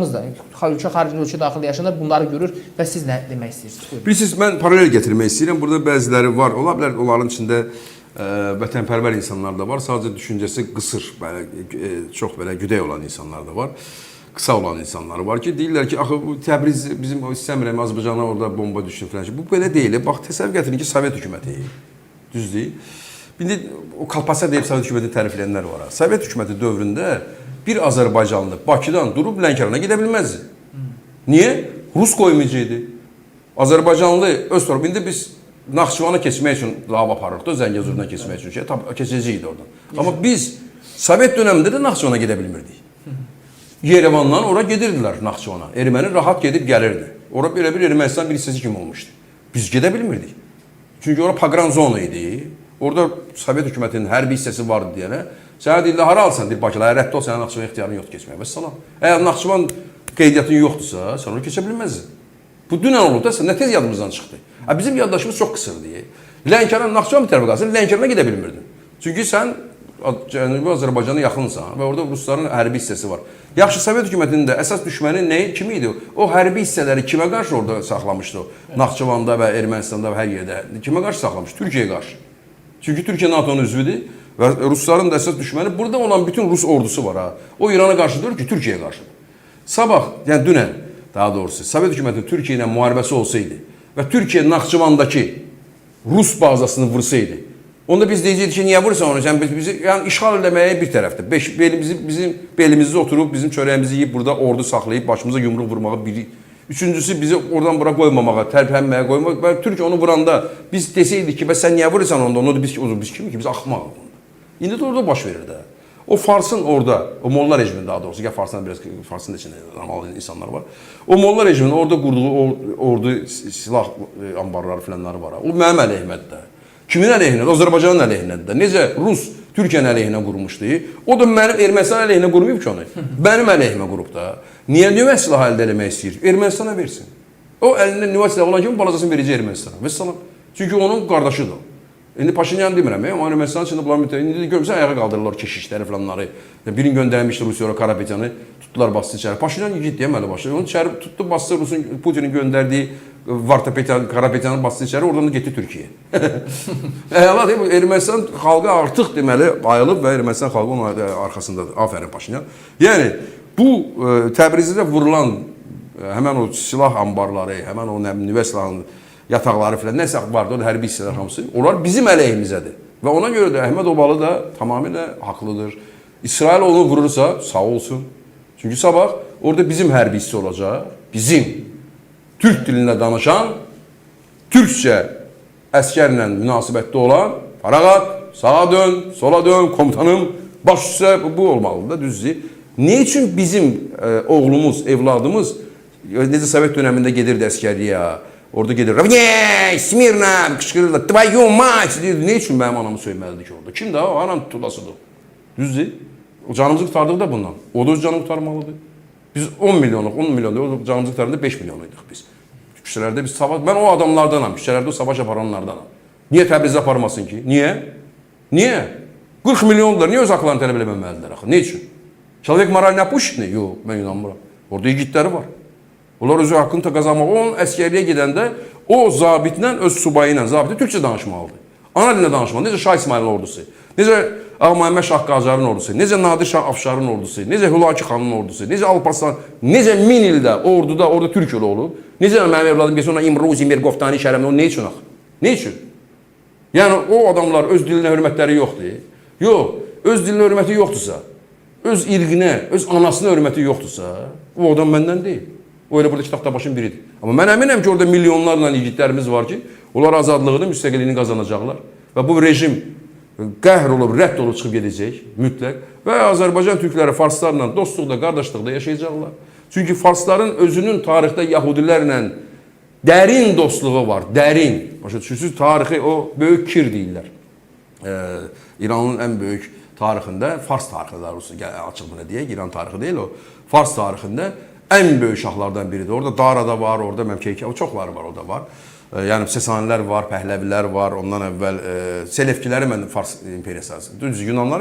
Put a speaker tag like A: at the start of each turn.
A: da ölkə xarici ölkə daxilində yaşayanlar bunları görür və siz nə demək istəyirsiniz?
B: Bilirsiniz, mən paralel getirmək istəyirəm. Burada bəziləri var, ola bilər onların içində vətənpərvər insanlar da var. Sadəcə düşüncəsi qısır, çox belə güdək olan insanlar da var. Qısa olan insanlar var ki, deyirlər ki, axı bu Təbriz bizim istəmirəm, Azərbaycana orada bomba düşsün falan. Bu belə deyil. Bax, təsəvvür gətirin ki, Sovet hökuməti. Düzdür. İndi o Kalpasa deyib Sovet hökuməti tərifləyənlər var. Sovet hökuməti dövründə bir Azərbaycanlı Bakıdan durub Lənkərana gedə bilməzdi. Niyə? Rus qoymaca idi. Azərbaycanlı öz torpağında indi biz Naxçıvana keçmək üçün lava aparırıq da, Zəngəzurdan keçmək üçün ki, keçəcəyik oradan. Amma biz Sovet dövründə də Naxçıvana gedə bilmirdik. Yerevandan ora gedirdilər Naxçıvana. Erməni rahat gedib gəlirdi. Ora belə bir Ermənistan bir hissəsi kimi olmuşdu. Biz gedə bilmirdik. Çünki ora paqran zona idi. Orada Sovet hökumətinin hərbi hissəsi vardı deyənə, sənə deyirlər, hara alsan, deyir Bakıla, rədd ol, sənə Naxçıvan ixtiyarın yoxdur keçməyə. Və salam. Əgər Naxçıvan qeydiyyatın yoxdursa, sən onu keçə bilməzdin. Bu dünən olub da, nə tez yadımızdan çıxdı. Bizim yaddaşımız çox qısırdı. Lənkəran, Naxçıvan bir tərəfə qalsın, Lənkərana gedə bilmirdin. Çünki sən Cənubi Azərbaycana yaxınsan və orada Rusların hərbi hissəsi var. Yaxşı, Sovet hökumətinin də əsas düşməni kimi idi? O hərbi hissələri kimə qarşı orada saxlamışdı? Naxçıvanda və Ermənistanda və hər yerdə. Kimə qarşı saxlamışdı? Türkiyəyə qarşı. Çünki Türkiyə NATO'nun üzvüdür və Rusların da əsas düşməni burada olan bütün Rus ordusu var. O İrana qarşı deyir ki, Türkiyəyə qarşıdır. Sabah, yəni dünən daha doğrusu, Sovet hökumətinin Türkiyə ilə müharibəsi olsaydı və Türkiyə Naxçıvandakı Rus bazasını vursaydı, onda biz deyəcəkdik ki, niyə vurursan onu? Bizi yəni işğal eləməyə bir tərəfdir. Bizim belimizdə oturub, bizim çörəyimizi yeyib burada ordu saxlayıb, başımıza yumruq vurmağa biri. Üçüncüsü bizi oradan bura qoymamağa, tərpənməyə qoymaq. Və Türkiyə onu vuranda biz desəydik ki, sən niyə vurursan onda? Onu biz kimi ki, biz axmaq. İndi də orada baş verir də. O Farsın orada, o Molla rejiminin daha doğrusu, ya Farsın biraz Farsın içində normal insanlar var. O Molla rejiminin orada qurduğu ordu silah ambarları filanları var. O mənim əleyhimədir də. Kimin əleyhinədir? Azərbaycanın əleyhinədir də. Necə Rus Türkiyənin əleyhinə qurmuşdu. O da mənim Ermənistan əleyhinə qurmayıb ki onu. Mənim əleyhimə qurub da. Niyə nüvə silahı əldə eləmək istəyir? Ermənistana versin. O əlində nüvə silahı olan kimi balacasını verəcək Ermənistana. Və salam. Çünki onun qardaşıdır. İndi Paşinyan demirəm, amma Ermənistanın içində bunlar mütəyyən. İndi görmüsən, ayağa qaldırırlar keşişləri falanları. Birini göndərmişdi Rusiyaya, Karapetyanı, tutdular, bastı içəri. Paşinyan git deməli başladı. Onu içəri tutdu, bastı Putinin göndərdiyi Vartapetyan, Karapetyanı bastı içəri, oradan da getdi Türkiyəyə. Əla deyim, Ermənistan xalqı artıq deməli ayılıb və Ermənistan xalqı onun arxasındadır. Afərin Paşinyan. Yəni, bu Təbrizdə vurulan həmən o silah ambarları, həmən o nüvə silahının yataqları filan, nəsə vardı, o da hərbi hissələr hamısı. Onlar bizim əleyhimizədir. Və ona görə də Əhməd Obalı da tamamilə haqlıdır. İsrail onu vurursa, sağ olsun. Çünki sabah orada bizim hərbi hissə olacaq. Bizim Türk dilində danışan, Türkçə əskərlə münasibətdə olan, Farağat, sağa dön, sola dön, komutanım, baş üstə bu olmalıdır da, düzdür. Ne üçün bizim oğlumuz, evladımız, necə Sovet dönəmində gedirdi əskərliyə, orada gedir, Smirna, qışqırırlar, Tvayu mać, ne üçün mənim anamı söyməlidir ki orada? Kim də o? Anam tutulasıdır. Düzdür. O canımızı qurtardıq da bundan. O da öz canını qurtarmalıdır. Biz 10 milyonluq, 10 milyon deyil, o canımızı qurtardığında 5 milyonuyduk biz. Küçələrdə biz savaş, mən o adamlardanam, küçələrdə o savaş aparanlardanam. Niyə Təbrizdə aparmasın ki? Niyə? Niyə? 40 milyonlar, niyə öz haqlarını tələb eləməməlidirlər axı? Ne üçün? Человек moralnya pushitni? Yox, mən inanmıram. Orada yiğitləri var. Onlar özü haqqını qazanmaq. Onun əskərliyə gedəndə o zabitlə, öz subayı ilə, zabiti Türkçə danışmalıdır. Ana dilində danışmalıdır. Necə Şah İsmailin ordusu, necə Ağa Məhəmməd Şah Qacarın ordusu, necə Nadir Şah Afşarın ordusu, necə Hülaki xanın ordusu, necə Alparslan, necə 1000 ildə orduda, orada Türk yolu olub. Necə mənim evladım gəlsə ona İmruzi, Mergoftani, Şərəmli, o ne üçün axı? Ne üçün? Yəni o adamlar öz dilinə hörmətləri yoxdur. Yox, öz dilinə hörməti yoxdursa, öz irqinə, öz anasına hörməti yoxdursa, o adam məndən deyil. O elə burada kitabda başın biridir. Amma mən əminəm ki, orada milyonlarla yiğitlərimiz var ki, onlar azadlığını, müstəqilliyini qazanacaqlar. Və bu rejim qəhr olub, rədd olub çıxıb gedəcək, mütləq. Və Azərbaycan türkləri farslarla dostluqda, qardaşlıqda yaşayacaqlar. Çünki farsların özünün tarixdə yahudilərlə dərin dostluğu var, dərin. Başa düşürsünüz, tarixi o böyük kir deyirlər. İranın ən böyük tarixində, Fars tarixində, açıq bunu deyək, İran tarixi deyil o, Fars tarixində ən böyük şahlardan biridir. Orada Darada var, orada Məmkeyki, çoxları var, orada var. Yəni Sesanilər var, Pəhləvilər var, ondan əvvəl Selevkiləri mən Fars imperiyası, düz Yunanlar